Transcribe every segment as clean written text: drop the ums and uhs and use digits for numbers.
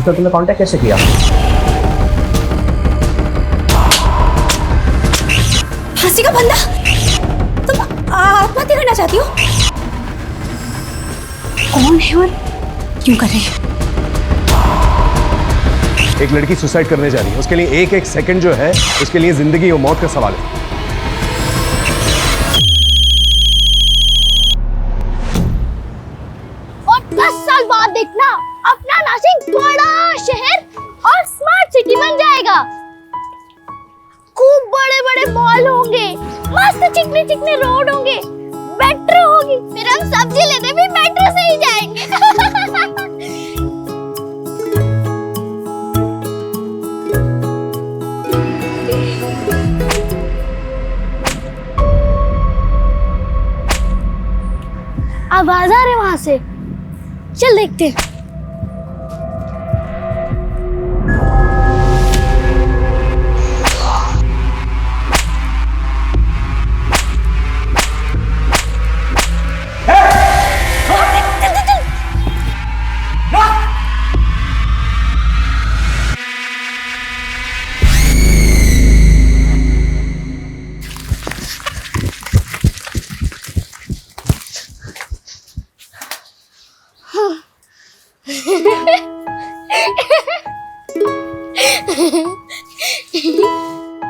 तो तुम्हें कांटेक्ट कैसे किया? फांसी का बंदा, तुम आत्महत्या करना चाहती हो? कौन है और क्यों कर रही है? एक लड़की सुसाइड करने जा रही है, उसके लिए एक एक सेकंड जो है उसके लिए जिंदगी और मौत का सवाल है। और 10 साल बाद देखना अपना नासिक बड़ा शहर और स्मार्ट सिटी बन जाएगा। खूब बड़े बड़े मॉल होंगे, मस्त चिकने चिकने रोड होंगे, मेट्रो होगी, फिर हम सब्जी लेने भी मेट्रो से ही जाएंगे। आवाज आ रही है वहां से, चल देखते हैं।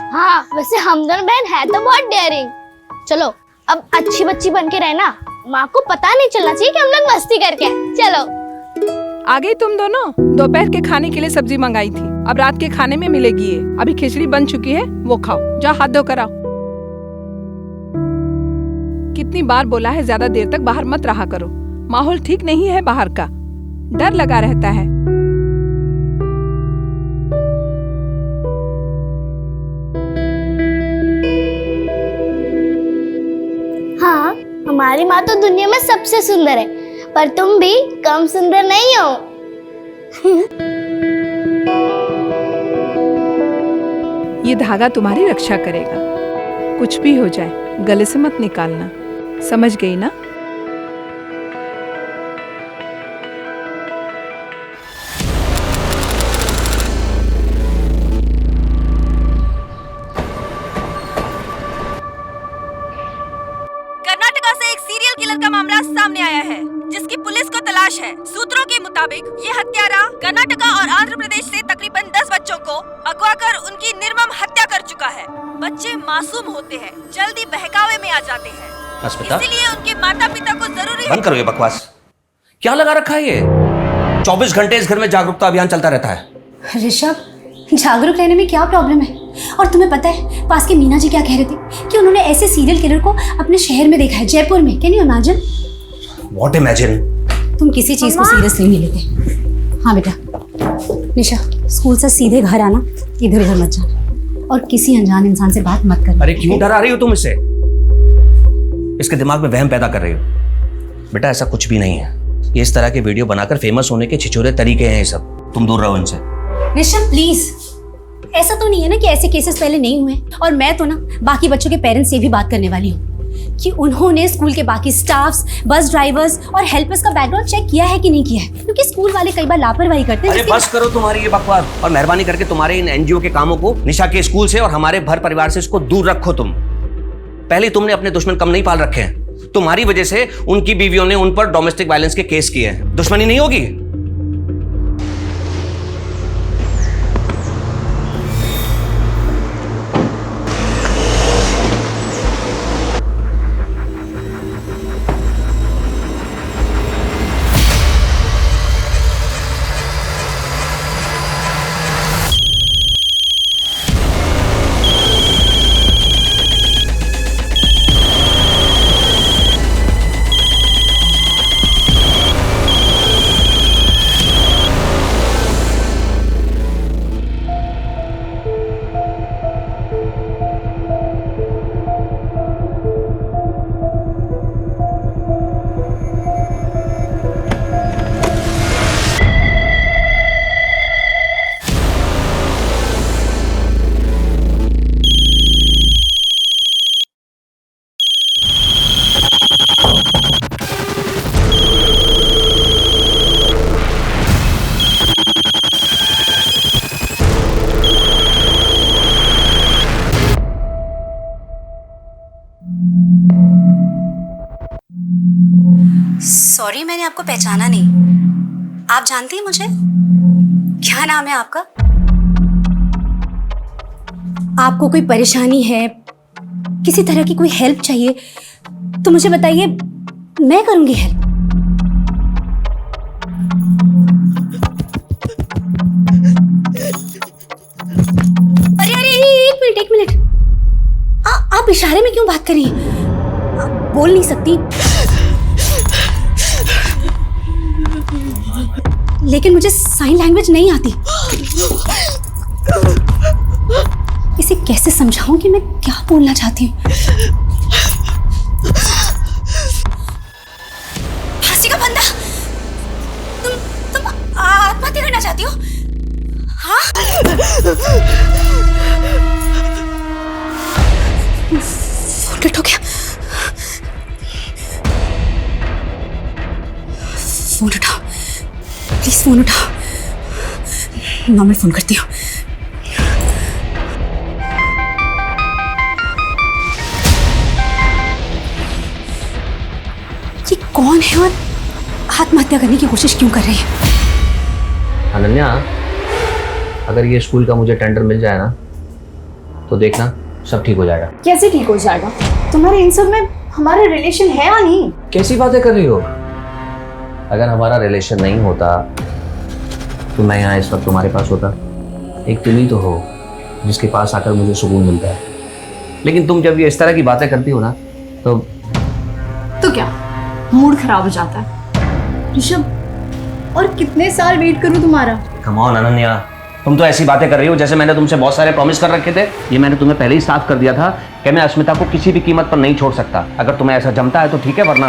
हाँ, वैसे हम दोनों बहन है तो बहुत डेयरिंग। चलो अब अच्छी बच्ची बन के रहना, माँ को पता नहीं चलना चाहिए कि हम लोग मस्ती करके आए। चलो। आ गई तुम दोनों? दोपहर के खाने के लिए सब्जी मंगाई थी, अब रात के खाने में मिलेगी ये। अभी खिचड़ी बन चुकी है, वो खाओ। जाओ हाथ धो कर आओ। कितनी बार बोला है ज्यादा देर तक बाहर मत रहा करो, माहौल ठीक नहीं है बाहर का, डर लगा रहता है। हाँ, हमारी माँ तो दुनिया में सबसे सुंदर है, पर तुम भी कम सुंदर नहीं हो। ये धागा तुम्हारी रक्षा करेगा, कुछ भी हो जाए गले से मत निकालना, समझ गई ना? कर्नाटका से एक सीरियल किलर का मामला सामने आया है, जिसकी पुलिस को तलाश है। सूत्रों के मुताबिक ये हत्यारा कर्नाटका और आंध्र प्रदेश से तकरीबन 10 बच्चों को अगवा कर उनकी निर्मम हत्या कर चुका है। बच्चे मासूम होते हैं, जल्दी बहकावे में आ जाते हैं, इसीलिए उनके माता पिता को जरूरी। बंद करो ये बकवास, क्या लगा रखा है ये? 24 घंटे इस घर में जागरूकता अभियान चलता रहता है। ऋषभ, जागरूक रहने में क्या प्रॉब्लम है? और तुम्हें पता है पास के मीना जी क्या कह रहे थे कि उन्होंने ऐसे सीरियल किलर को अपने शहर में देखा है, जयपुर में। Can you imagine? What imagine? तुम किसी चीज को सीरियसली नहीं लेते। हाँ बेटा, निशा स्कूल से सीधे घर आना, इधर उधर मत जाना और किसी अनजान इंसान से बात मत करना। अरे क्यों डरा रही हो तुम इससे? इसके दिमाग में वहम पैदा कर रही हो। बेटा ऐसा कुछ भी नहीं है, ये इस तरह के वीडियो बनाकर फेमस होने के छिछोरे तरीके हैं ये सब, तुम दूर रहो इनसे। ऋषभ प्लीज, ऐसा तो नहीं है ना कि ऐसे केसेस पहले नहीं हुए। और मैं तो ना बाकी बच्चों के पेरेंट्स से भी बात करने वाली हूँ कि उन्होंने स्कूल के बाकी स्टाफ्स, बस ड्राइवर्स और हेल्पर्स का बैकग्राउंड चेक किया है कि नहीं किया है, क्योंकि स्कूल वाले कई बार लापरवाही करते हैं। अरे बस करो तुम्हारी ये बकवास और मेहरबानी करके तुम्हारे इन एनजीओ के कामों को निशा के स्कूल से और हमारे भर परिवार से इसको दूर रखो। तुम पहले तुमने अपने दुश्मन कम नहीं पाल रखे हैं, तुम्हारी वजह से उनकी बीवियों ने उन पर डोमेस्टिक वायलेंस के केस किए हैं। दुश्मनी नहीं होगी? सॉरी, मैंने आपको पहचाना नहीं। आप जानती हैं मुझे? क्या नाम है आपका? आपको कोई परेशानी है, किसी तरह की कोई हेल्प चाहिए तो मुझे बताइए, मैं करूंगी हेल्प। अरे अरे, एक मिनट। आप इशारे में क्यों बात कर रही हैं? आप बोल नहीं सकती, लेकिन मुझे साइन लैंग्वेज नहीं आती। इसे कैसे समझाऊं कि मैं क्या बोलना चाहती हूँ? फांसी का फंदा, तुम आत्महत्या करना चाहती हो? हाँ? फोन कट हो गया। फोन उठाओ प्लीज, फोन उठाओ। नॉर्मल फोन करती हूँ। ये कौन है और आत्महत्या करने की कोशिश क्यों कर रही है? अनन्या, अगर ये स्कूल का मुझे टेंडर मिल जाए ना तो देखना सब ठीक हो जाएगा। कैसे ठीक हो जाएगा? तुम्हारे इन सब में हमारा रिलेशन है या नहीं? कैसी बातें कर रही हो? अगर हमारा रिलेशन नहीं होता तो मैं यहाँ इस वक्त तुम्हारे पास होता। एक तुम ही तो हो जिसके पास आकर मुझे सुकून मिलता है। लेकिन तुम जब ये इस तरह की बातें करती हो ना तो क्या मूड खराब हो जाता है? ऋषभ, और कितने साल वेट करूं तुम्हारा? कम ऑन अनन्या, तुम तो ऐसी बातें कर रही हो जैसे मैंने तुमसे बहुत सारे प्रॉमिस कर रखे थे। ये मैंने तुम्हें पहले ही साफ कर दिया था कि मैं अस्मिता को किसी भी कीमत पर नहीं छोड़ सकता। अगर तुम्हें ऐसा जमता है तो ठीक है, वरना।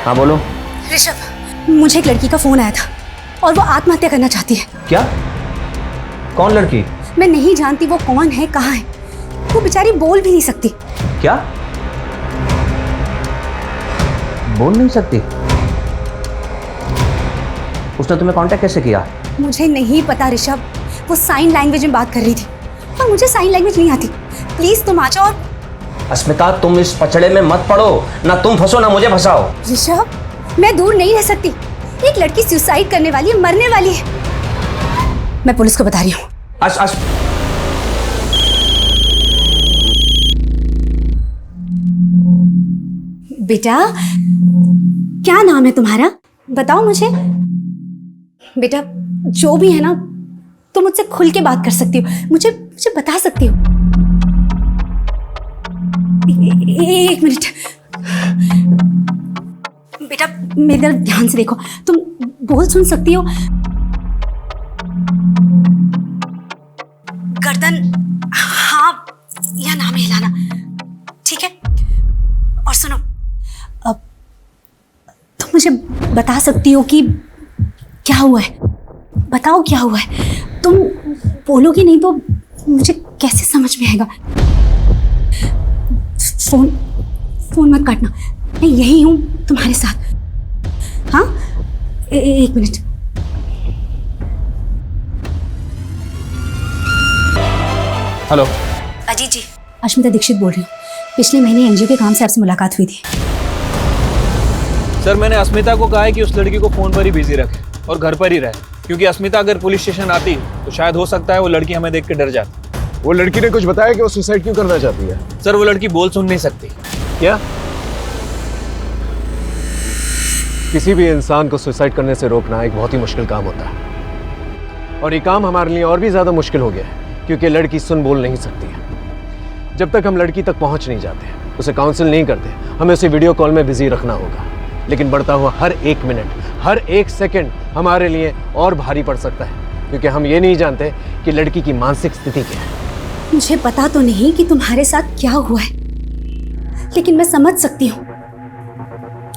हाँ बोलो। ऋषभ, मुझे एक लड़की का फोन आया था और वो आत्महत्या करना चाहती है। क्या? कौन लड़की? मैं नहीं जानती वो कौन है, कहाँ है। वो बेचारी बोल भी नहीं सकती। क्या? बोल नहीं सकती? उसने तुम्हें कांटेक्ट कैसे किया? मुझे नहीं पता ऋषभ, वो साइन लैंग्वेज में बात कर रही थी और मुझे साइन लैंग्वेज नहीं आती। प्लीज तुम आ जाओ। अस्मिता, तुम इस पचड़े में मत पड़ो। ना तुम फंसो ना मुझे फंसाओ। ऋषभ, मैं दूर नहीं रह सकती। एक लड़की सुसाइड करने वाली है, मरने वाली है। मैं पुलिस को बता रही हूँ। बेटा, क्या नाम है तुम्हारा? बताओ मुझे। बेटा, जो भी है ना, तुम मुझसे खुल के बात कर सकती हो। मुझे बता सकती हो। एक मिनट बेटा, मेरी तरफ ध्यान से देखो। तुम बोल सुन सकती हो? गर्दन हाँ या ना में हिलाना, ठीक है? और सुनो, अब तुम मुझे बता सकती हो कि क्या हुआ है? बताओ क्या हुआ है। तुम बोलोगी नहीं तो मुझे कैसे समझ में आएगा? फोन मत काटना, मैं यही हूं तुम्हारे साथ। हाँ, एक मिनट। हेलो। अजीत जी, अश्मिता दीक्षित बोल रही हूँ। पिछले महीने एनजीओ के काम से आपसे मुलाकात हुई थी। सर, मैंने अस्मिता को कहा है कि उस लड़की को फोन पर ही बिजी रखे और घर पर ही रहे, क्योंकि अस्मिता अगर पुलिस स्टेशन आती तो शायद हो सकता है वो लड़की हमें देख के डर जाती। वो लड़की ने कुछ बताया कि वो सुसाइड क्यों करना चाहती है? सर, वो लड़की बोल सुन नहीं सकती। क्या? किसी भी इंसान को सुसाइड करने से रोकना एक बहुत ही मुश्किल काम होता है, और ये काम हमारे लिए और भी ज्यादा मुश्किल हो गया है क्योंकि लड़की सुन बोल नहीं सकती है। जब तक हम लड़की तक पहुंच नहीं जाते, उसे काउंसिल नहीं करते, हमें उसे वीडियो कॉल में बिजी रखना होगा। लेकिन बढ़ता हुआ हर एक मिनट, हर एक सेकंड हमारे लिए और भारी पड़ सकता है, क्योंकि हम ये नहीं जानते कि लड़की की मानसिक स्थिति क्या है। मुझे पता तो नहीं कि तुम्हारे साथ क्या हुआ है, लेकिन मैं समझ सकती हूँ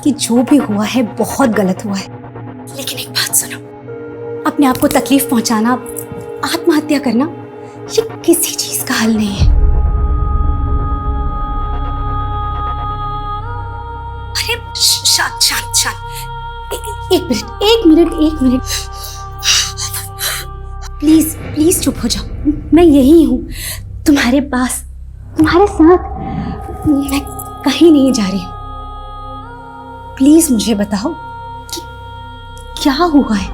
कि जो भी हुआ है बहुत गलत हुआ है। लेकिन एक बात सुनो, अपने आप को तकलीफ पहुंचाना, आत्महत्या करना, ये किसी चीज का हल नहीं है। अरे शांत शांत शांत, एक मिनट प्लीज प्लीज चुप हो जाओ। मैं यही हूँ तुम्हारे पास, तुम्हारे साथ। मैं कहीं नहीं जा रही हूँ। प्लीज मुझे बताओ कि क्या हुआ है।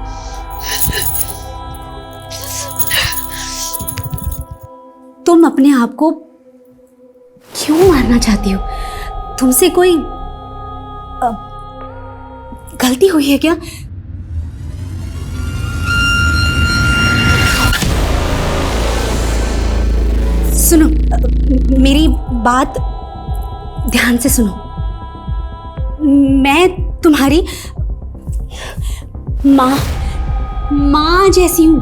तुम अपने आप को क्यों मारना चाहती हो? तुमसे कोई गलती हुई है क्या? सुनो, मेरी बात ध्यान से सुनो। मैं तुम्हारी माँ जैसी हूं।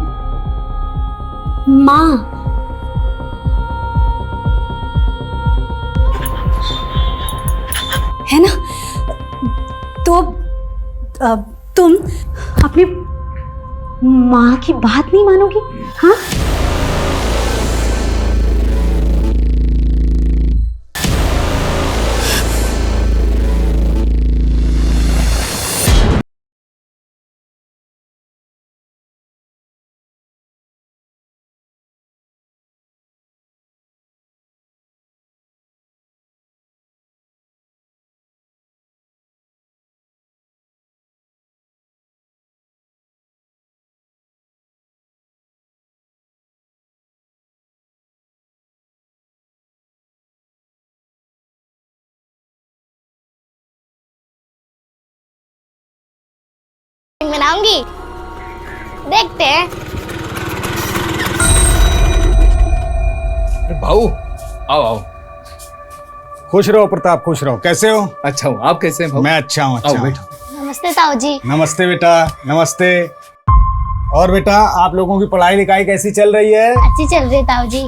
माँ। है ना? तो तुम अपनी माँ की बात नहीं मानोगी? हाँ? मनाऊंगी, देखते हैं। भाऊ आओ आओ। खुश रहो प्रताप, खुश रहो। कैसे हो? अच्छा हूँ, आप कैसे हैं भाऊ? मैं अच्छा हूँ, आओ अच्छा हूँ। बैठो। नमस्ते ताऊ जी। नमस्ते बेटा, नमस्ते। और बेटा, आप लोगों की पढ़ाई लिखाई कैसी चल रही है? अच्छी चल रही है ताऊ जी।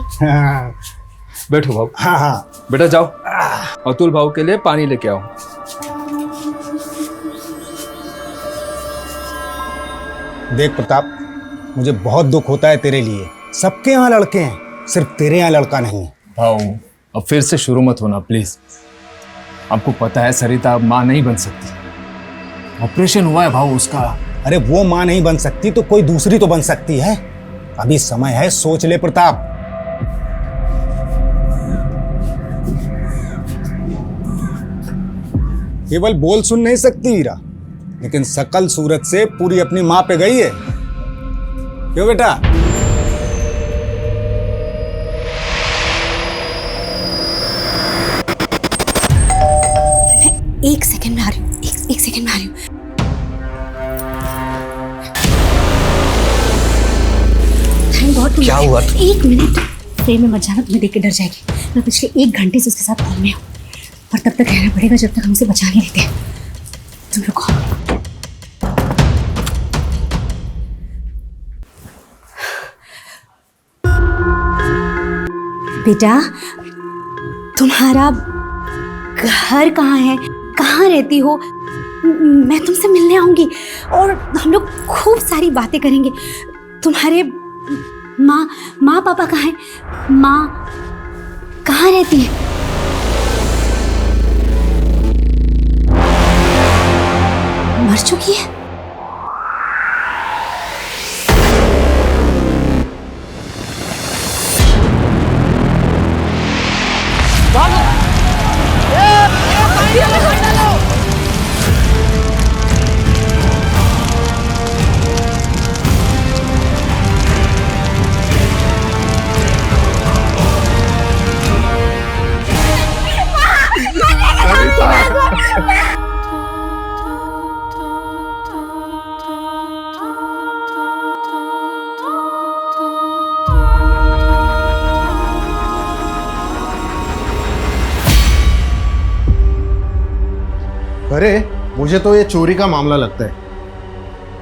बैठो भाऊ। हाँ हाँ। बेटा जाओ, अतुल भाऊ के लिए पानी लेके आओ। देख प्रताप, मुझे बहुत दुख होता है तेरे लिए। सबके यहाँ लड़के हैं, सिर्फ तेरे यहाँ लड़का नहीं। भाऊ अब फिर से शुरू मत होना प्लीज। आपको पता है सरिता अब माँ नहीं बन सकती। ऑपरेशन हुआ है भाऊ उसका। अरे वो माँ नहीं बन सकती तो कोई दूसरी तो बन सकती है। अभी समय है, सोच ले प्रताप। केवल बोल सुन नहीं सकती हीरा, लेकिन सकल सूरत से पूरी अपनी माँ पे गई है। क्यों बेटा? एक सेकंड में आ रही हूँ, एक सेकंड में आ रही हूँ। थैंक गॉड तुम। क्या हुआ? एक मिनट फ्रेम में मत जाना, तुम्हें देख के डर जाएगी। मैं पिछले 1 घंटे से उसके साथ कॉल में हूँ, और तब तक रहना पड़ेगा जब तक हमसे बचा नहीं लेते। तुम रुको। बेटा, तुम्हारा घर कहाँ है? कहाँ रहती हो? मैं तुमसे मिलने आऊंगी और हम लोग खूब सारी बातें करेंगे। तुम्हारे माँ पापा कहाँ हैं? माँ कहाँ रहती है? मर चुकी है? अरे मुझे तो ये चोरी का मामला लगता है।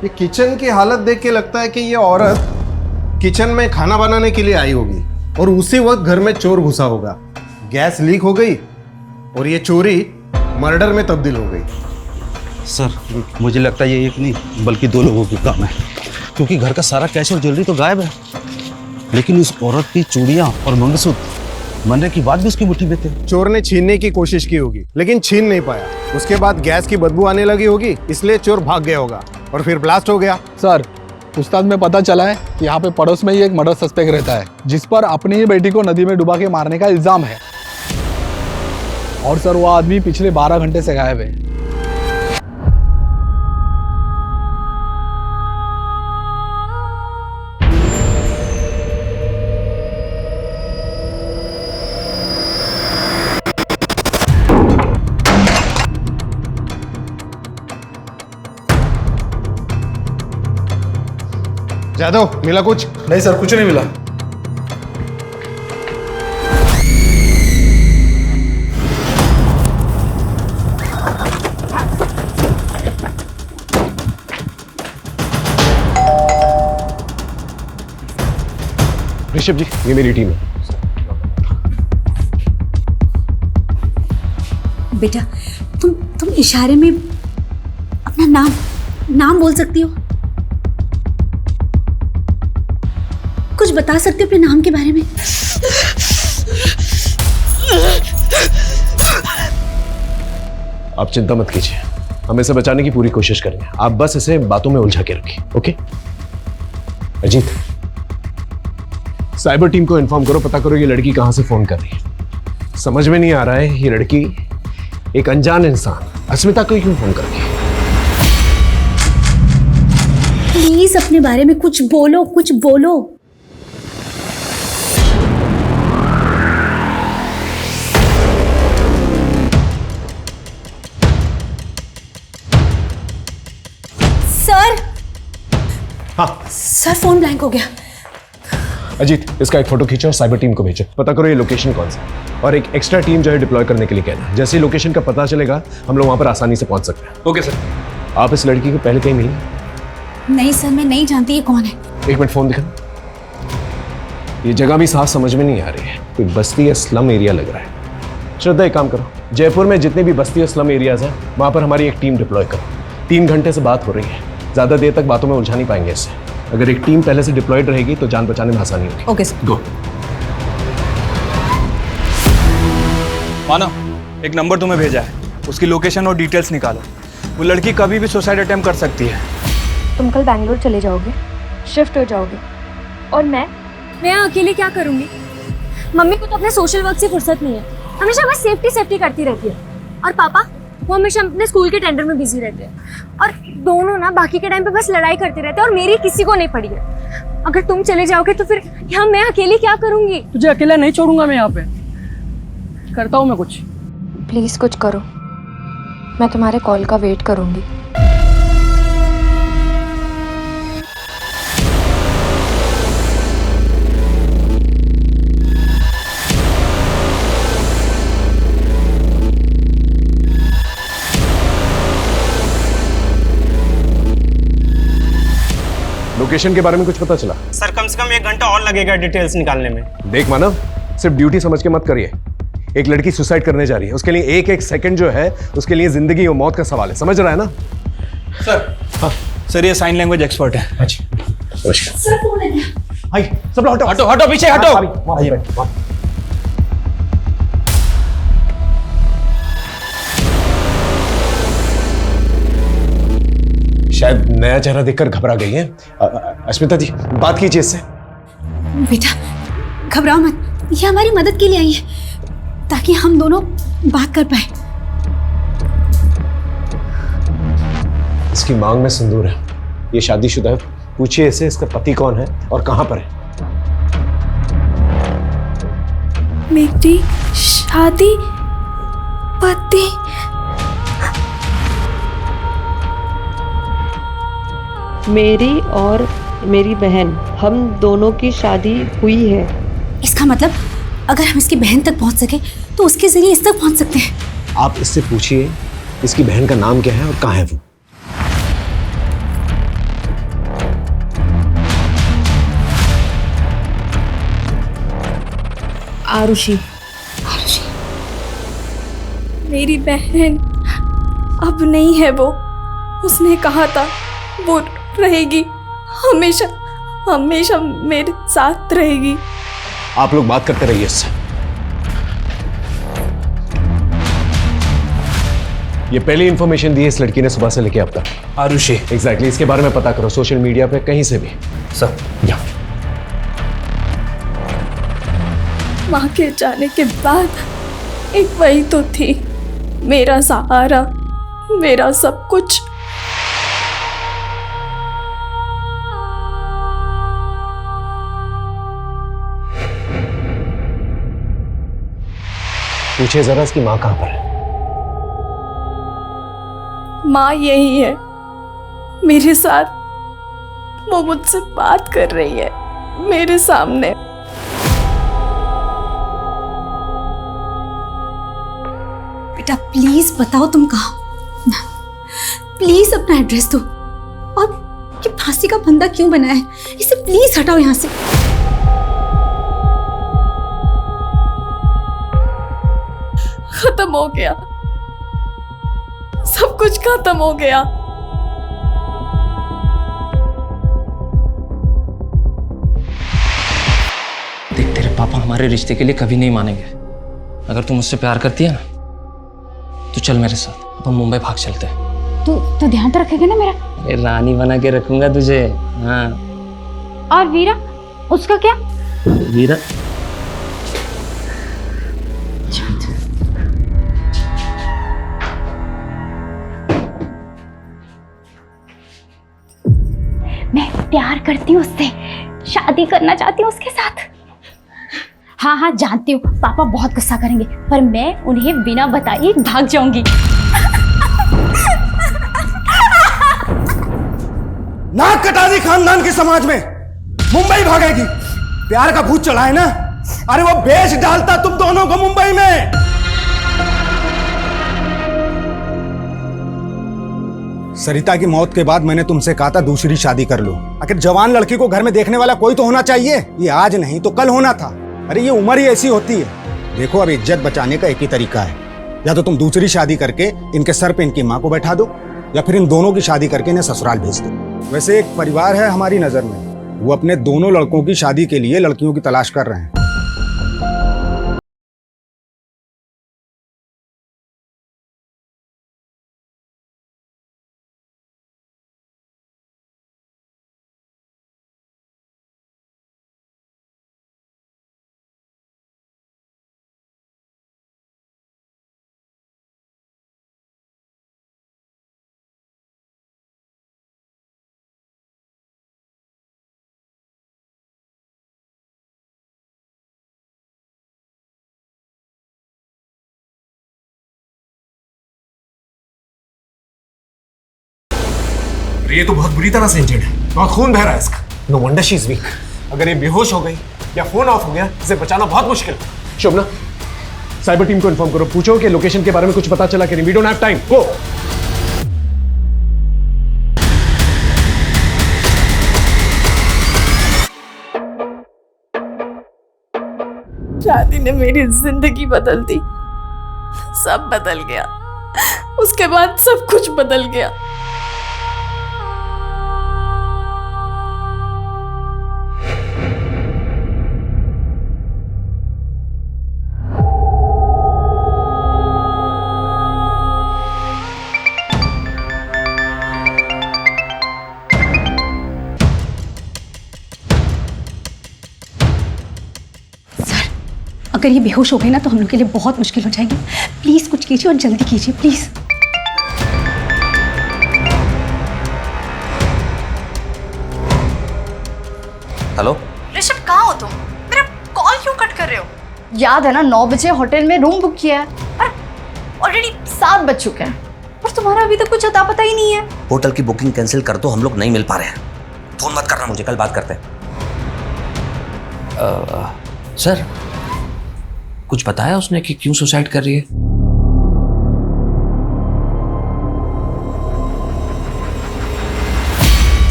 ये किचन की हालत देख के लगता है कि ये औरत किचन में खाना बनाने के लिए आई होगी और उसी वक्त घर में चोर घुसा होगा। गैस लीक हो गई और ये चोरी मर्डर में तब्दील हो गई। सर मुझे लगता है ये एक नहीं बल्कि 2 लोगों की काम है, क्योंकि घर का सारा कैश और ज्वेलरी तो गायब है, लेकिन उस औरत की चूड़ियाँ और मंगलसूत्र मरने की बात भी उसकी मुट्ठी में थे। चोर ने छीनने की कोशिश की होगी लेकिन छीन नहीं पाया। उसके बाद गैस की बदबू आने लगी होगी, इसलिए चोर भाग गया होगा और फिर ब्लास्ट हो गया। सर पूछताछ में पता चला है कि यहाँ पे पड़ोस में ही एक मर्डर सस्पेक्ट रहता है, जिस पर अपनी ही बेटी को नदी में डुबा के मारने का इल्जाम है। और सर वो आदमी पिछले 12 घंटे से गायब है। जादव, मिला कुछ? नहीं सर, कुछ नहीं मिला। ऋषभ जी, ये मेरी टीम है। बेटा, तुम इशारे में अपना नाम बोल सकती हो? कुछ बता सकते हो अपने नाम के बारे में? आप चिंता मत कीजिए, हम इसे बचाने की पूरी कोशिश करेंगे। आप बस इसे बातों में उलझा के रखिए, ओके? अजीत, साइबर टीम को इन्फॉर्म करो, पता करो ये लड़की कहां से फोन कर रही है। समझ में नहीं आ रहा है ये लड़की एक अनजान इंसान अस्मिता को क्यों फोन कर रही है। प्लीज अपने बारे में कुछ बोलो, कुछ बोलो। सर। हाँ सर, फोन ब्लैंक हो गया। अजीत, इसका एक फोटो खींचो और साइबर टीम को भेजो, पता करो ये लोकेशन कौन सा, और एक एक्स्ट्रा टीम जो है डिप्लॉय करने के लिए कहना। जैसे ही लोकेशन का पता चलेगा हम लोग वहां पर आसानी से पहुंच सकते हैं। Okay sir. आप इस लड़की को पहले कहीं मिली? नहीं सर, मैं नहीं जानती ये कौन है। एक मिनट फोन दिखा। ये जगह भी साफ समझ में नहीं आ रही है, कोई बस्ती या स्लम एरिया लग रहा है। श्रद्धा, एक काम करो, जयपुर में जितने भी बस्ती और स्लम एरियाज हैं वहां पर हमारी एक टीम डिप्लॉय करो। 3 घंटे से बात हो रही है, ज्यादा देर तक बातों में उलझा नहीं पाएंगे इससे। अगर एक टीम पहले से डिप्लॉयड रहेगी तो जान बचाने में आसानी होगी। Okay sir. गो। मानव, एक नंबर तुम्हें भेजा है, उसकी लोकेशन और डिटेल्स निकालो। वो लड़की कभी भी सुसाइड अटेम्प्ट कर सकती है। तुम कल बैंगलोर चले जाओगे, शिफ्ट हो जाओगे, और मैं अकेले क्या करूंगी? मम्मी को तो अपने सोशल वर्क से फुर्सत नहीं है, हमेशा बस सेफ्टी करती रहती है। और पापा, वो हमेशा अपने स्कूल के टेंडर में बिजी रहते हैं। और दोनों ना बाकी के टाइम पे बस लड़ाई करते रहते हैं, और मेरी किसी को नहीं पड़ी है। अगर तुम चले जाओगे तो फिर यहाँ मैं अकेली क्या करूंगी? तुझे अकेला नहीं छोड़ूंगा मैं, यहाँ पे करता हूँ मैं कुछ। प्लीज कुछ करो, मैं तुम्हारे कॉल का वेट करूंगी। लोकेशन के बारे में कुछ पता चला? सर, कम से कम 1 घंटा और लगेगा डिटेल्स निकालने में। देख मानव, सिर्फ ड्यूटी समझ के मत करिए। एक लड़की सुसाइड करने जा रही है, उसके लिए एक सेकंड जो है उसके लिए जिंदगी और मौत का सवाल है, समझ रहा है ना? सर। हाँ सर, ये साइन लैंग्वेज एक्सपर्ट है। अच्छा, नमस्कार सर। फोन है क्या? हाय, सब लोग हटो हटो, पीछे हटो। आइए। शायद नया चेहरा देखकर घबरा गई है। अस्मिता जी, बात कीजिए इससे। बेटा, घबराओ मत, ये हमारी मदद के लिए आई है ताकि हम दोनों बात कर पाए। इसकी मांग में सिंदूर है, ये शादीशुदा है। पूछिए इसे इसका पति कौन है और कहां पर है। मेरी शादी पति? मेरी और मेरी बहन, हम दोनों की शादी हुई है। इसका मतलब अगर हम इसकी बहन तक पहुंच सके तो उसके जरिए इस तक पहुंच सकते हैं। आप इससे पूछिए इसकी बहन का नाम क्या है और कहां है वो। आरुषि। मेरी बहन अब नहीं है वो। उसने कहा था वो रहेगी, हमेशा हमेशा मेरे साथ रहेगी। आप लोग बात करते रहिए इससे। ये पहली इंफॉर्मेशन दी है इस लड़की ने सुबह से लेके अब तक। आरुषि। एग्जैक्टली, इसके बारे में पता करो सोशल मीडिया पे कहीं से भी। सर। या माँ के जाने के बाद एक वही तो थी, मेरा सहारा, मेरा सब कुछ। पूछिए जरा इसकी माँ कहां पर है। माँ यही है मेरे साथ, वो मुझसे बात कर रही है मेरे सामने। बेटा प्लीज बताओ तुम कहाँ, प्लीज अपना एड्रेस दो। और ये फांसी का बंदा क्यों बना है, इसे प्लीज हटाओ यहाँ से। खत्म हो गया, सब कुछ खत्म हो गया। देख तेरे पापा हमारे रिश्ते के लिए कभी नहीं मानेंगे। अगर तू मुझसे प्यार करती है ना तो चल मेरे साथ, अपन मुंबई भाग चलते हैं। तो ध्यान तो रखेगा ना मेरा? अरे रानी बना के रखूंगा तुझे। हाँ। और वीरा, उसका क्या? वीरा मैं प्यार करती हूँ उससे, शादी करना चाहती हूँ उसके साथ। हाँ हाँ जानती हूँ पापा बहुत गुस्सा करेंगे, पर मैं उन्हें बिना बताए भाग जाऊंगी। नाक कटा दी खानदान के समाज में, मुंबई भागेगी। प्यार का भूत चढ़ा है ना, अरे वो बेच डालता तुम दोनों को मुंबई में। सरिता की मौत के बाद मैंने तुमसे कहा था दूसरी शादी कर लो। आखिर जवान लड़की को घर में देखने वाला कोई तो होना चाहिए। ये आज नहीं तो कल होना था। अरे ये उम्र ही ऐसी होती है। देखो अब इज्जत बचाने का एक ही तरीका है, या तो तुम दूसरी शादी करके इनके सर पे इनकी माँ को बैठा दो, या फिर इन दोनों की शादी करके इन्हें ससुराल भेज दो। वैसे एक परिवार है हमारी नजर में, वो अपने दोनों लड़कों की शादी के लिए लड़कियों की तलाश कर रहे हैं। ये तो बहुत बुरी तरह से इंजर्ड है, बहुत खून बह रहा है इसका। No wonder she is weak. अगर ये बेहोश हो गई या फोन ऑफ हो गया, इसे बचाना बहुत मुश्किल है। शोभना, साइबर टीम को इन्फॉर्म करो, पूछो कि लोकेशन के बारे में कुछ पता चला कि नहीं। वी डोंट हैव टाइम, गो। शादी ने मेरी जिंदगी बदल दी, सब बदल गया। उसके बाद सब कुछ बदल गया। अगर ये बेहोश हो गई ना तो हम लोग के लिए बहुत मुश्किल हो जाएगी। प्लीज कुछ कीजिए और जल्दी कीजिए प्लीज। हेलो ऋषभ, कहाँ हो तुम? मेरा कॉल क्यों कट कर रहे हो? याद है ना 9 बजे होटल में रूम बुक किया है और ऑलरेडी 7 बज चुके हैं और तुम्हारा अभी तक कुछ अता पता ही नहीं है। होटल की बुकिंग कैंसिल कर दो, हम लोग नहीं मिल पा रहे हैं। फोन मत करना मुझे, कल बात करते हैं। सर कुछ बताया उसने कि क्यों सुसाइड कर रही है?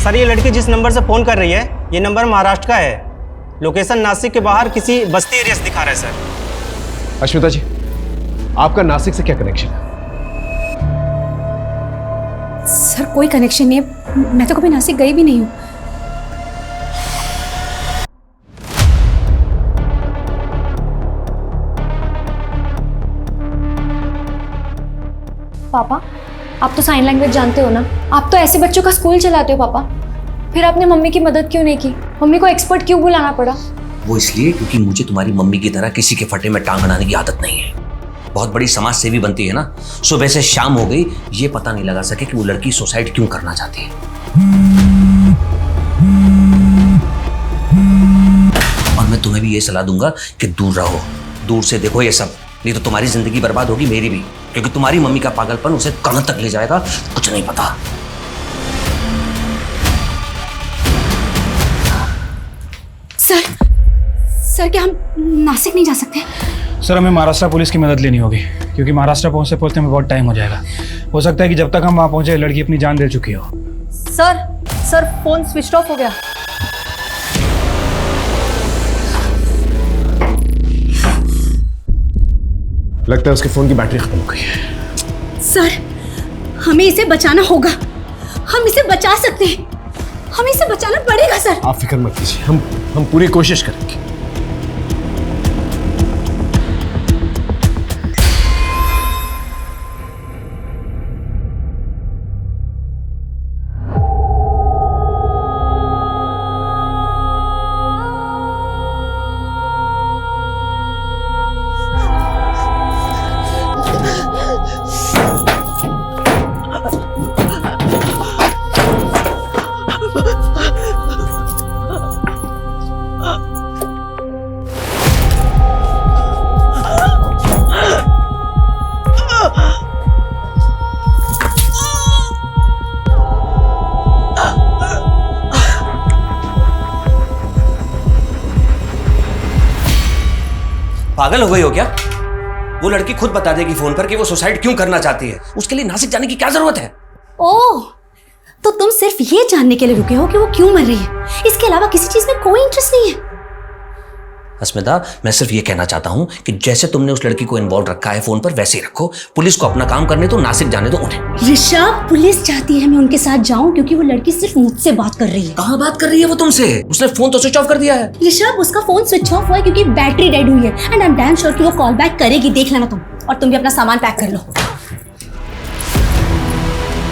सर ये लड़की जिस नंबर से फ़ोन कर रही है, ये नंबर महाराष्ट्र का है। लोकेशन नासिक के बाहर किसी बस्ती एरिया से दिखा रहा है सर। अश्मिता जी, आपका नासिक से क्या कनेक्शन है? सर कोई कनेक्शन नहीं है, मैं तो कभी नासिक गई भी नहीं हूँ। पापा आप तो साइन लैंग्वेज जानते हो ना, आप तो ऐसे बच्चों का स्कूल चलाते हो पापा, फिर आपने मम्मी की मदद क्यों नहीं की? मम्मी को एक्सपर्ट क्यों बुलाना पड़ा? वो इसलिए क्योंकि मुझे तुम्हारी मम्मी की तरह किसी के फटे में टांग अड़ाने की आदत नहीं है। बहुत बड़ी समाज सेवी बनती है ना, सुबह से शाम हो गई ये पता नहीं लगा सके कि वो लड़की सुसाइड क्यों करना चाहती है। और मैं तुम्हें भी ये सलाह दूंगा कि दूर रहो, दूर से देखो ये सब, नहीं तो तुम्हारी जिंदगी बर्बाद होगी, मेरी भी, क्योंकि तुम्हारी मम्मी का पागलपन उसे कहां तक ले जाएगा कुछ नहीं पता। सर क्या हम नासिक नहीं जा सकते? सर हमें महाराष्ट्र पुलिस की मदद लेनी होगी, क्योंकि महाराष्ट्र पहुंचते में बहुत टाइम हो जाएगा। हो सकता है कि जब तक हम वहाँ पहुंचे लड़की अपनी जान दे चुकी हो। सर फोन स्विच ऑफ हो गया। लगता है उसके फोन की बैटरी खत्म हो गई है। सर हमें इसे बचाना होगा, हम इसे बचा सकते हैं, हमें इसे बचाना पड़ेगा सर। आप फिक्र मत कीजिए, हम पूरी कोशिश करेंगे। पागल हो गई हो क्या? वो लड़की खुद बता देगी फोन पर कि वो सुसाइड क्यों करना चाहती है। उसके लिए नासिक जाने की क्या जरूरत है? ओह, तो तुम सिर्फ ये जानने के लिए रुके हो कि वो क्यों मर रही है, इसके अलावा किसी चीज में कोई इंटरेस्ट नहीं है? अस्मिता, मैं सिर्फ ये कहना चाहता हूँ कि जैसे तुमने उस लड़की को इन्वॉल्व रखा है फोन पर, वैसे ही रखो। पुलिस को अपना काम करने दो, नासिक जाने दो उन्हें। ऋषभ, पुलिस चाहती है मैं उनके साथ जाऊं क्योंकि वो लड़की सिर्फ मुझसे बात कर रही है। कहाँ बात कर रही है वो तुमसे? उसने फोन तो स्विच ऑफ कर दिया है। ऋषभ, उसका फोन स्विच ऑफ हुआ है क्योंकि बैटरी डेड हुई है, and I am damn sure कि वो कॉल बैक करेगी। देख लेना तुम, और तुम भी अपना सामान पैक कर लो।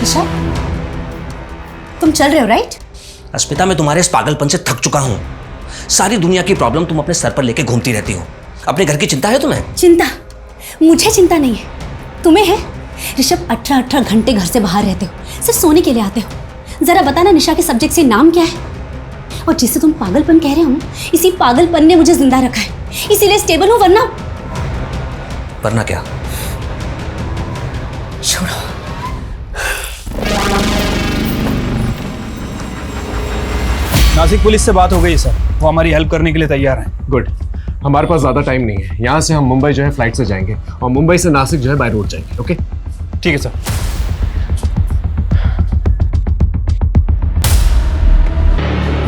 ऋषभ, तुम चल रहे हो राइट? अस्मिता, मैं तुम्हारे इस पागलपन से थक चुका हूँ। सारी दुनिया की प्रॉब्लम तुम अपने सर पर लेके घूमती रहती हो। अपने घर की चिंता है तुम्हें? चिंता? मुझे चिंता नहीं है, तुम्हें है। ऋषभ, 18 घंटे घर से बाहर रहते हो, सिर्फ सोने के लिए आते हो। जरा बताना निशा के सब्जेक्ट से नाम क्या है? और जिसे तुम पागलपन कह रहे हो ना, इसी पागलपन ने मुझे जिंदा रखा है, इसीलिए स्टेबल हूं। वरना क्या? छोड़ो। नासिक पुलिस से बात हो गई सर, वो हमारी हेल्प करने के लिए तैयार हैं। गुड, हमारे पास ज़्यादा टाइम नहीं है। यहाँ से हम मुंबई जो है फ्लाइट से जाएंगे और मुंबई से नासिक जो है बाय रोड जाएंगे। ओके, ठीक है सर।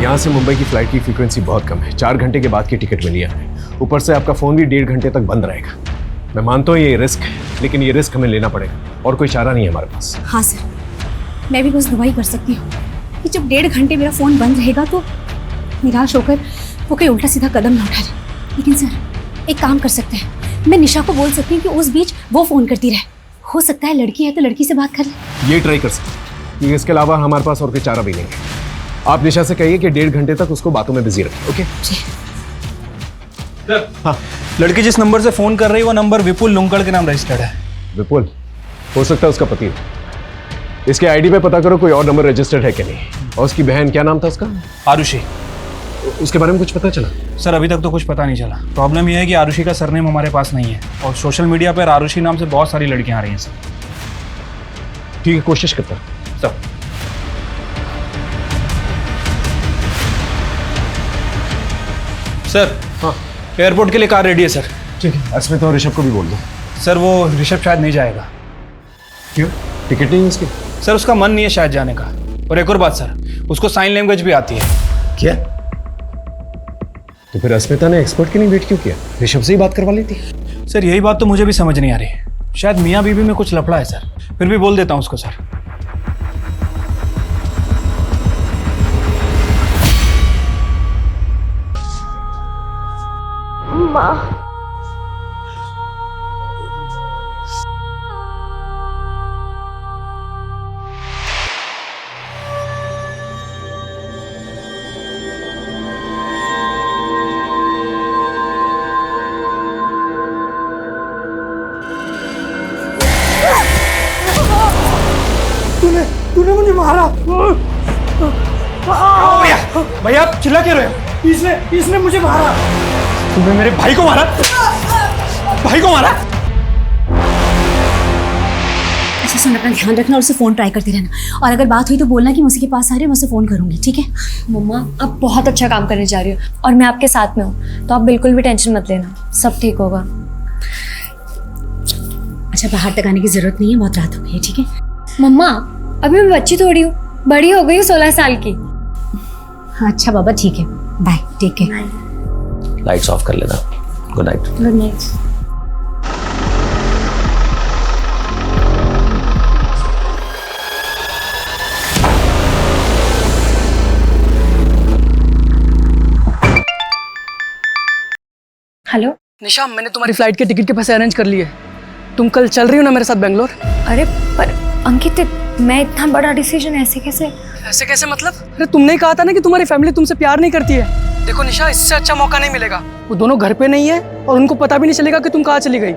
यहाँ से मुंबई की फ्लाइट की फ्रीक्वेंसी बहुत कम है, 4 घंटे के बाद की टिकट मिली है। ऊपर से आपका फ़ोन भी 1.5 घंटे तक बंद रहेगा। मैं मानता हूँ ये रिस्क है, लेकिन ये रिस्क हमें लेना पड़ेगा और कोई चारा नहीं है हमारे पास। हाँ सर, मैं भी बस दुआ ही कर सकती हूँ कि जब 1.5 घंटे मेरा फ़ोन बंद रहेगा तो निराश होकर वो कोई उल्टा सीधा कदम ना उठा ले। लेकिन सर, एक काम कर सकते हैं, मैं निशा को बोल सकती हूँ कि उस बीच वो फ़ोन करती रहे। हो सकता है लड़की है तो लड़की से बात कर ले। ये ट्राई कर सकते हैं, क्योंकि इसके अलावा हमारे पास और कोई चारा भी नहीं है। आप निशा से कहिए कि 1.5 घंटे तक उसको बातों में बिजी रखें। Okay sir. हाँ, लड़की जिस नंबर से फोन कर रही है वो नंबर विपुल लुंकड़ के नाम रजिस्टर्ड है। विपुल? हो सकता है उसका पति हो। इसके आईडी पे पता करो कोई और नंबर रजिस्टर्ड है कि नहीं। और उसकी बहन, क्या नाम था उसका? आरुषि। उसके बारे में कुछ पता चला? सर अभी तक तो कुछ पता नहीं चला। प्रॉब्लम यह है कि आरुषि का सरनेम हमारे पास नहीं है और सोशल मीडिया पर आरुषि नाम से बहुत सारी लड़कियां आ रही हैं सर। ठीक है, कोशिश करता हूं। सर सर, हाँ, एयरपोर्ट के लिए कार रेडी है सर। ठीक है, अस्मिता और ऋषभ को भी बोल दो। सर वो ऋषभ शायद नहीं जाएगा। क्यों? टिकट नहीं है उसकी? सर उसका मन नहीं है शायद जाने का। और एक और बात सर, उसको साइन लैंग्वेज भी आती है। क्या? तो फिर अस्मिता ने एक्सपर्ट के लिए वेट क्यों किया? ऋषभ से ही बात करवा लेती। सर यही बात तो मुझे भी समझ नहीं आ रही। शायद मियाँ बीवी में कुछ लफड़ा है सर। फिर भी बोल देता हूँ उसको सर। माँ, तूने मुझे मारा। भैया, भैया आप चिल्ला क्यों रहे हो? इसने मुझे मारा। तुमने मेरे भाई को मारा? भाई को मारा? ऐसा सुन, अपना ध्यान रखना और उसे फ़ोन ट्राई करती रहना, और अगर बात हुई तो बोलना कि मैं उसी के पास आ रही हूँ, मैं उसे फ़ोन करूँगी, ठीक है? मम्मा आप बहुत अच्छा काम करने जा रही हो और मैं आपके साथ में हूँ, तो आप बिल्कुल भी टेंशन मत लेना, सब ठीक होगा। अच्छा, बाहर तक आने की ज़रूरत नहीं है, बहुत रात हो गई है, ठीक है? मम्मा अभी मैं बच्ची थोड़ी हूँ, बड़ी हो गई हूँ 16 साल की। अच्छा बाबा, ठीक है, bye, take care. Lights off कर लेना। Good night. Good night. Hello Nisha, मैंने तुम्हारी फ्लाइट के टिकट के पैसे अरेंज कर लिए। तुम कल चल रही हो ना मेरे साथ बेंगलोर? अरे पर अंकित, मैं इतना बड़ा डिसीजन ऐसे कैसे मतलब? अरे तुमने ही कहा था ना कि तुम्हारी फैमिली तुमसे प्यार नहीं करती है। देखो निशा, इससे अच्छा मौका नहीं मिलेगा। वो दोनों घर पे नहीं है और उनको पता भी नहीं चलेगा कि तुम कहाँ चली गई।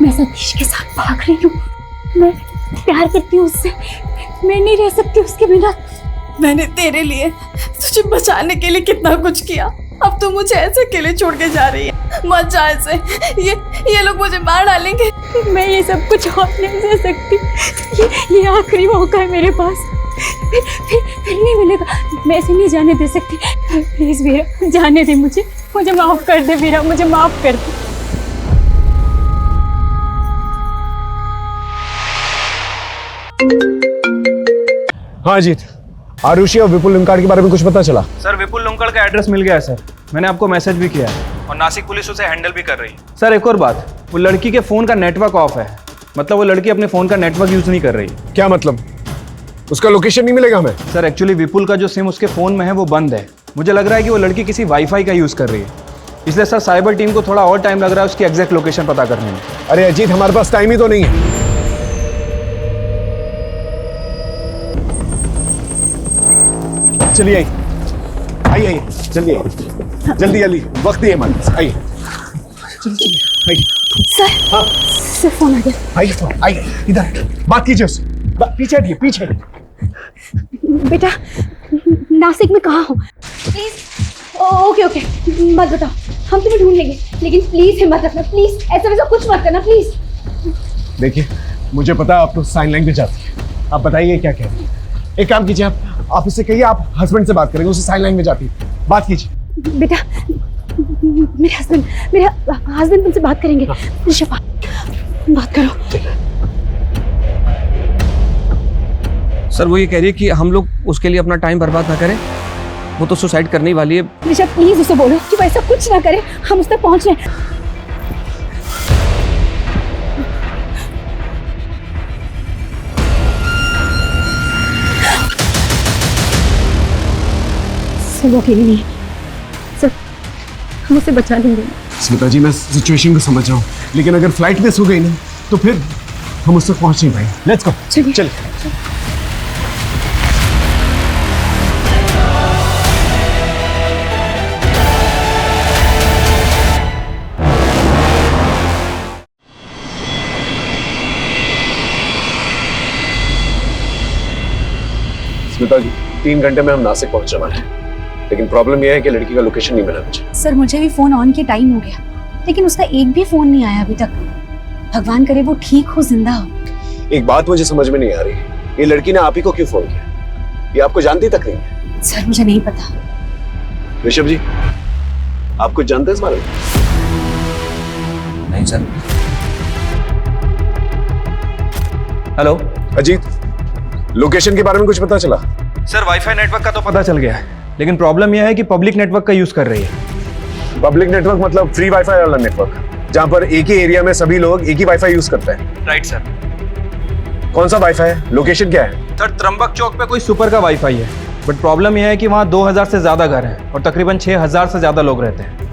मैं सतीश के साथ भाग रही हूँ, मैं प्यार करती हूँ उससे, मैं नहीं रह सकती उसके बिना। मैंने तेरे लिए, तुझे बचाने के लिए कितना कुछ किया, अब तू मुझे ऐसे अकेले छोड़ के जा रही है। मत जा ऐसे, ये लोग मुझे मार डालेंगे। मैं ये सब कुछ और नहीं सह सकती, ये आखिरी मौका है मेरे पास, फिर नहीं मिलेगा, मैं इसे नहीं जाने दे सकती। प्लीज वीरा, जाने दे मुझे माफ कर दे वीरा, मुझे माफ कर दे। हाँ अजीत, आरुषि और विपुल लिंकाड़ के बारे में कुछ पता चला? सर विपुल लुंकड़ का एड्रेस मिल गया है सर, मैंने आपको मैसेज भी किया है और नासिक पुलिस उसे हैंडल भी कर रही है। सर एक और बात, वो लड़की के फ़ोन का नेटवर्क ऑफ है, मतलब वो लड़की अपने फ़ोन का नेटवर्क यूज़ नहीं कर रही। क्या मतलब? उसका लोकेशन नहीं मिलेगा हमें? सर एक्चुअली विपुल का जो सिम उसके फ़ोन में है वो बंद है, मुझे लग रहा है कि वो लड़की किसी वाईफाई का यूज़ कर रही है, इसलिए सर साइबर टीम को थोड़ा और टाइम लग रहा है उसकी एग्जैक्ट लोकेशन पता करने में। अरे अजीत, हमारे पास टाइम ही तो नहीं है। चलिए आइए, आइए जल्दी आइए, जल्दी जल्दी, वक्त नहीं है हमारे पास, आइए आइए। सर, हाँ सर फोन आ गया। आइए फोन, आइए इधर बात कीजिए उससे, पीछे हटिए, पीछे। बेटा नासिक में कहाँ हो? प्लीज। ओके ओके, मत बताओ, हम तुम्हें ढूंढ लेंगे, लेकिन प्लीज हिम्मत रखना, प्लीज ऐसा वैसा कुछ मत करना, प्लीज। देखिए मुझे पता है आप तो साइन लैंग्वेज आती है, आप बताइए क्या कह रहे हैं। एक काम कीजिए, आप उससे कहिए आप हस्बैंड से बात करेंगे, उसे साइन लैंग्वेज आती है, बात कीजिए। बेटा मेरे हस्बैंड तुमसे बात करेंगे। ऋषभ बात करो। सर वो ये कह रही है कि हम लोग उसके लिए अपना टाइम बर्बाद ना करें, वो तो सुसाइड करने ही वाली है। ऋषभ प्लीज उसे बोलो कि वैसा कुछ ना करे, हम उस तक पहुंच रहे हैं। वो अकेली नहीं है सर, हम उसे बचा लेंगे। स्मिता जी, मैं सिचुएशन को समझ रहा हूँ, लेकिन अगर फ्लाइट मिस हो गई ना तो फिर हम उससे पहुंच नहीं पाएंगे। लेट्स गो, चलिए। स्मिता जी, 3 घंटे में हम नासिक पहुंचने वाले हैं, लेकिन प्रॉब्लम यह है कि लड़की का लोकेशन नहीं मिला मुझे। सर मुझे भी फोन ऑन के टाइम हो गया, लेकिन उसका एक भी फोन नहीं आया अभी तक। भगवान करे वो ठीक हो, जिंदा हो। एक बात मुझे समझ में नहीं आ रही, ये लड़की ने आप ही को क्यों फोन किया? ये आपको जानती तक नहीं है? सर मुझे नहीं पता। ऋषभ जी, आप कुछ जानते हैं इस बारे में? नहीं सर। हेलो अजीत, लोकेशन के बारे में कुछ पता चला? सर वाईफाई नेटवर्क का तो पता चल गया है, लेकिन प्रॉब्लम यह है कि पब्लिक नेटवर्क का यूज कर रही है। पब्लिक नेटवर्क मतलब फ्री वाईफाई वाला नेटवर्क, जहां पर एक ही एरिया में सभी लोग एक ही वाईफाई यूज करते हैं। Right sir. कौन सा वाईफाई है? लोकेशन क्या है? सर त्र्यंबक चौक पे कोई सुपर का वाईफाई है, बट प्रॉब्लम यह है कि वहाँ 2000 से ज़्यादा घर हैं और तकरीबन 6000 से ज़्यादा लोग रहते हैं।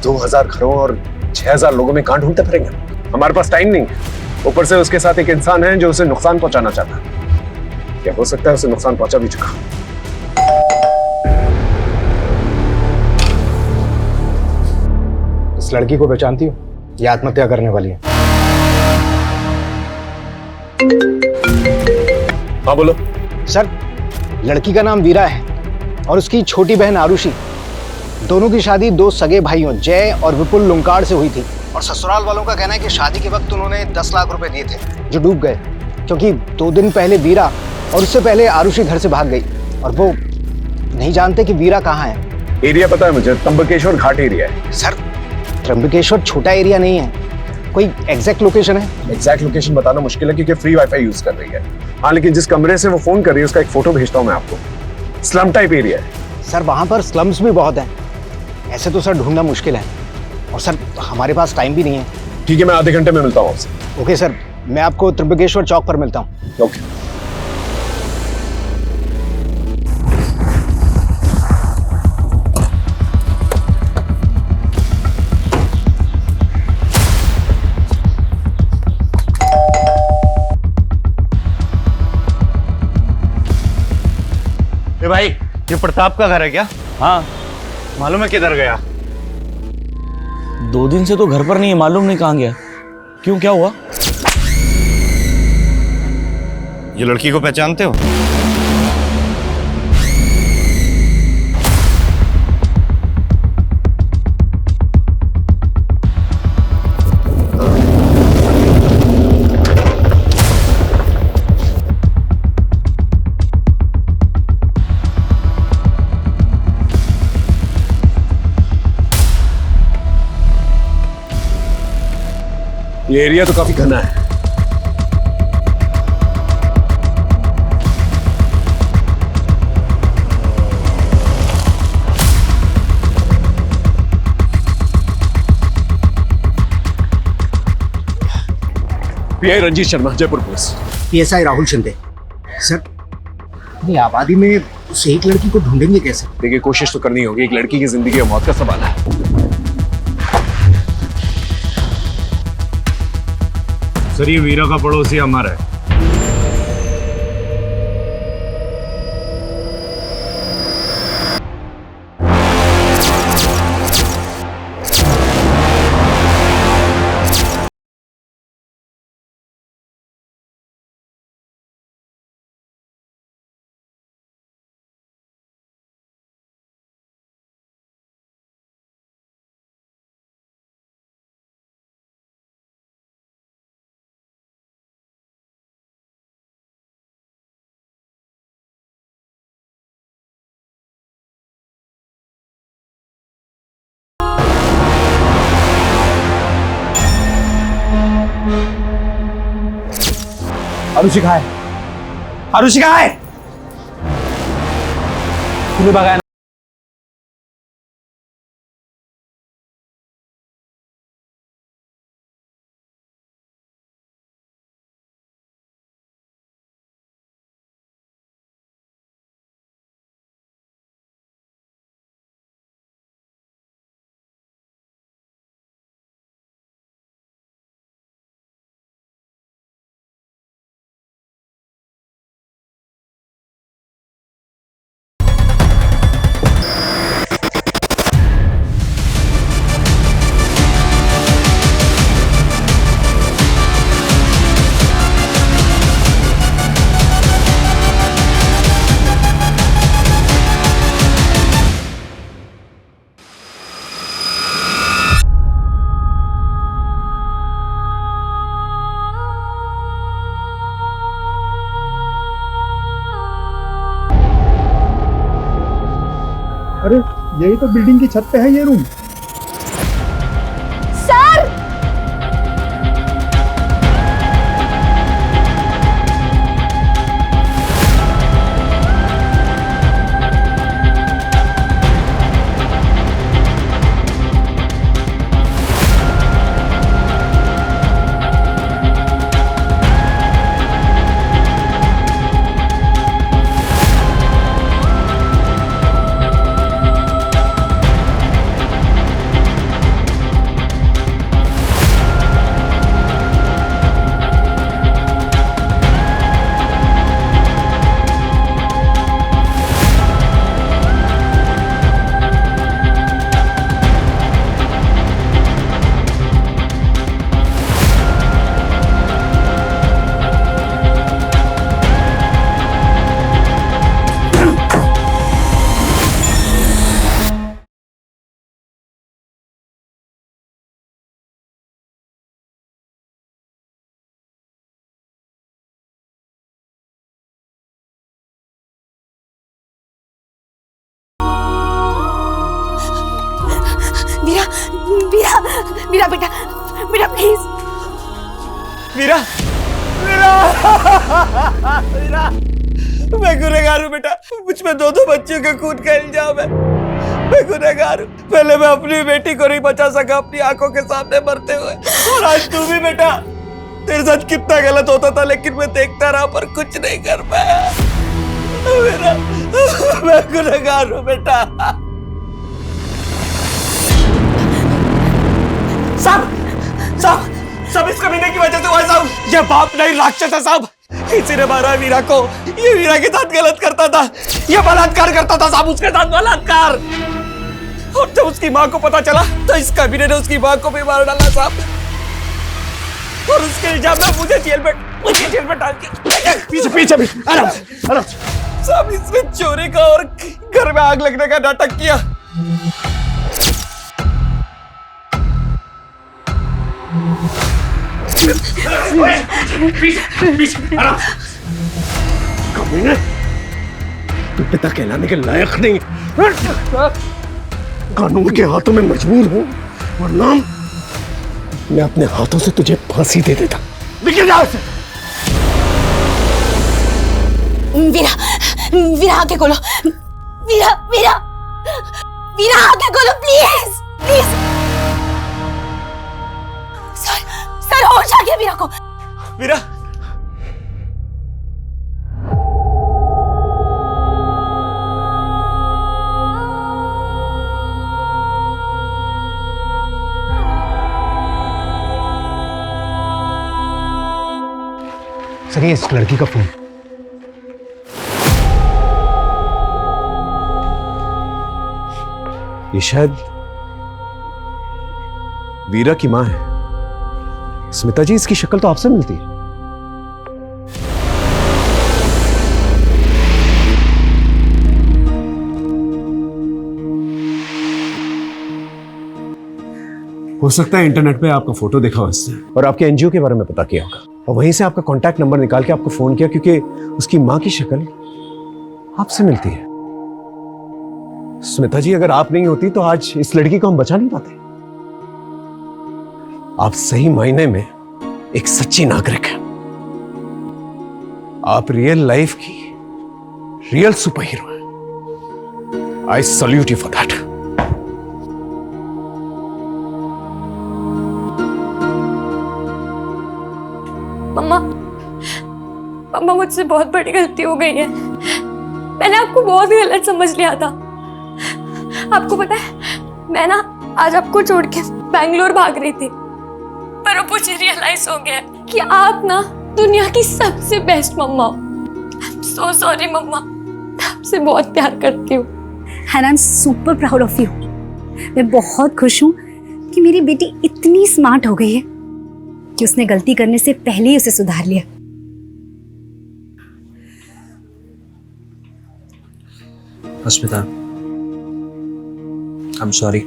2000 घरों और 6000 लोगों में कहां ढूंढते फिरेंगे? हमारे पास टाइम नहीं है। ऊपर से उसके साथ एक इंसान है जो उसे नुकसान पहुंचाना चाहता है। क्या हो सकता है उसे नुकसान पहुंचा भी चुका। इस लड़की को पहचानती हो? ये आत्महत्या करने वाली है। हाँ बोलो। सर, लड़की का नाम वीरा है और उसकी छोटी बहन आरुषि। दोनों की शादी दो सगे भाइयों जय और विपुल लुंकाड़ से हुई थी और ससुराल वालों का कहना है कि शादी के वक्त उन्होंने 10 लाख रुपए दिए थे जो डूब गए, क्योंकि 2 दिन पहले वीरा और उससे पहले आरुषि घर से भाग गई और वो नहीं जानते कि वीरा कहाँ है। एरिया पता है मुझे, त्र्यंबकेश्वर घाट एरिया है। सर, त्र्यंबकेश्वर छोटा एरिया नहीं है, कोई एग्जैक्ट लोकेशन है? एग्जैक्ट लोकेशन बताना मुश्किल है क्योंकि फ्री वाईफाई यूज कर रही है। हाँ, लेकिन जिस कमरे से वो फोन कर रही है उसका एक फोटो भेजता हूँ मैं आपको। स्लम टाइप एरिया है। सर, वहां पर स्लम्स भी बहुत हैं। ऐसे तो सर ढूंढना मुश्किल है और सर हमारे पास टाइम भी नहीं है। ठीक है, मैं आधे घंटे में मिलता हूँ आपसे। ओके सर, मैं आपको त्र्यंबकेश्वर चौक पर मिलता हूँ। ओके। भाई, ये प्रताप का घर है क्या? हाँ। मालूम है किधर गया? 2 दिन से तो घर पर नहीं है, मालूम नहीं कहाँ गया। क्यों, क्या हुआ? ये लड़की को पहचानते हो? ये एरिया तो काफी घना है। PI Ranjit Sharma, Jaipur police. PSI Rahul Shinde. Sir, ये आबादी में उस एक लड़की को ढूंढेंगे कैसे? देखिए, कोशिश तो करनी होगी। एक लड़की की जिंदगी और मौत का सवाल है। सर, ये वीरा का पड़ोसी हमारा है। आरुषि कहाँ है? आरुषि कहाँ है? तुम्हें भगाया ना? अरे यही तो बिल्डिंग की छत पे है ये रूम। सर, वीरा, वीरा बेटा, बेटा प्लीज। वीरा, वीरा, वीरा, मैं गुनहगार हूँ बेटा। मुझ में दो बच्चियों के खून का इल्जाम है। मैं गुनहगार हूँ। पहले मैं अपनी बेटी को नहीं बचा सका अपनी आंखों के सामने मरते हुए, और आज तू भी बेटा। तेरे साथ कितना गलत होता था, लेकिन मैं देखता रहा पर कुछ नहीं कर पाया। मेरा, मैं गुनहगार हूँ बेटा। सब इस कमीने की वजह से हुआ साहब। ये बाप नहीं राक्षस है साहब। इसी ने मारा वीरा को। ये वीरा के साथ गलत करता था, ये बलात्कार करता था साहब, उसके साथ बलात्कार। और जब उसकी माँ को पता चला तो इस कमीने ने उसकी माँ को भी मार डाला साहब। और उसके इल्जाम में मुझे जेल में डाल के पीछे आराम साहब। इसने चोरी का और घर में आग लगने का नाटक किया। कमीने, तू पिता कहलाने के लायक नहीं। कानून के हाथों में मजबूर हूं, वरना मैं अपने हाथों से तुझे फांसी दे देता। निकल जाओ से। वीरा, वीरा आके खोलो। वीरा, वीरा, वीरा आके खोलो प्लीज, प्लीज। सर होश आ गया वीरा को। वीरा, सर ये इस लड़की का फोन। ये शायद वीरा की मां है। स्मिता जी, इसकी शक्ल तो आपसे मिलती है। हो सकता है इंटरनेट पे आपका फोटो देखा हो इससे, और आपके एनजीओ के बारे में पता किया होगा, और वहीं से आपका कांटेक्ट नंबर निकाल के आपको फोन किया, क्योंकि उसकी मां की शक्ल आपसे मिलती है। स्मिता जी, अगर आप नहीं होती तो आज इस लड़की को हम बचा नहीं पाते। आप सही मायने में एक सच्ची नागरिक हैं। आप रियल लाइफ की रियल सुपर हीरो हैं। I salute you for that. मम्मा, मुझसे बहुत बड़ी गलती हो गई है। मैंने आपको बहुत गलत समझ लिया था। आपको पता है, मैं ना आज आपको छोड़ के बैंगलोर भाग रही थी, पर अब मुझे रियलाइज हो गया कि आप ना दुनिया की सबसे बेस्ट मम्मा हो। आई एम सो सॉरी मम्मा, मैं आपसे बहुत प्यार करती हूँ। And I am super proud of you. मैं बहुत खुश हूँ कि मेरी बेटी इतनी स्मार्ट हो गई है कि उसने गलती करने से पहले ही उसे सुधार लिया। अस्मिता, आई एम सॉरी।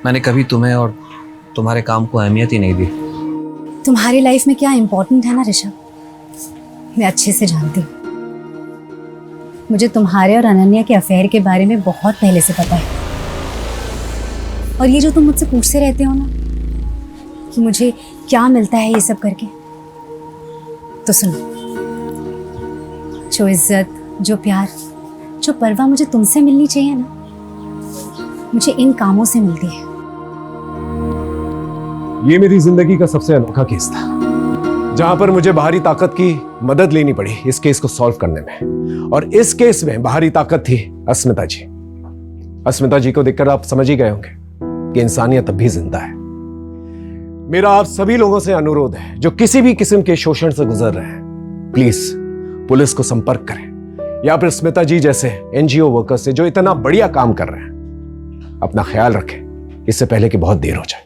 मैंने कभी तुम्हें और तुम्हारे काम को अहमियत ही नहीं दी। तुम्हारी लाइफ में क्या इम्पोर्टेंट है ना ऋषभ, मैं अच्छे से जानती हूँ। मुझे तुम्हारे और अनन्या के अफेयर के बारे में बहुत पहले से पता है। और ये जो तुम मुझसे पूछते रहते हो ना कि मुझे क्या मिलता है ये सब करके, तो सुनो, जो इज्जत, जो प्यार, जो परवाह मुझे तुमसे मिलनी चाहिए ना, मुझे इन कामों से मिलती है। ये मेरी जिंदगी का सबसे अनोखा केस था, जहां पर मुझे बाहरी ताकत की मदद लेनी पड़ी इस केस को सॉल्व करने में। और इस केस में बाहरी ताकत थी अस्मिता जी। अस्मिता जी को देखकर आप समझ ही गए होंगे कि इंसानियत अब भी जिंदा है। मेरा आप सभी लोगों से अनुरोध है जो किसी भी किस्म के शोषण से गुजर रहे हैं, प्लीज पुलिस को संपर्क करें, या फिर स्मिता जी जैसे एनजीओ वर्कर्स से जो इतना बढ़िया काम कर रहे हैं। अपना ख्याल रखें, इससे पहले कि बहुत देर हो जाए।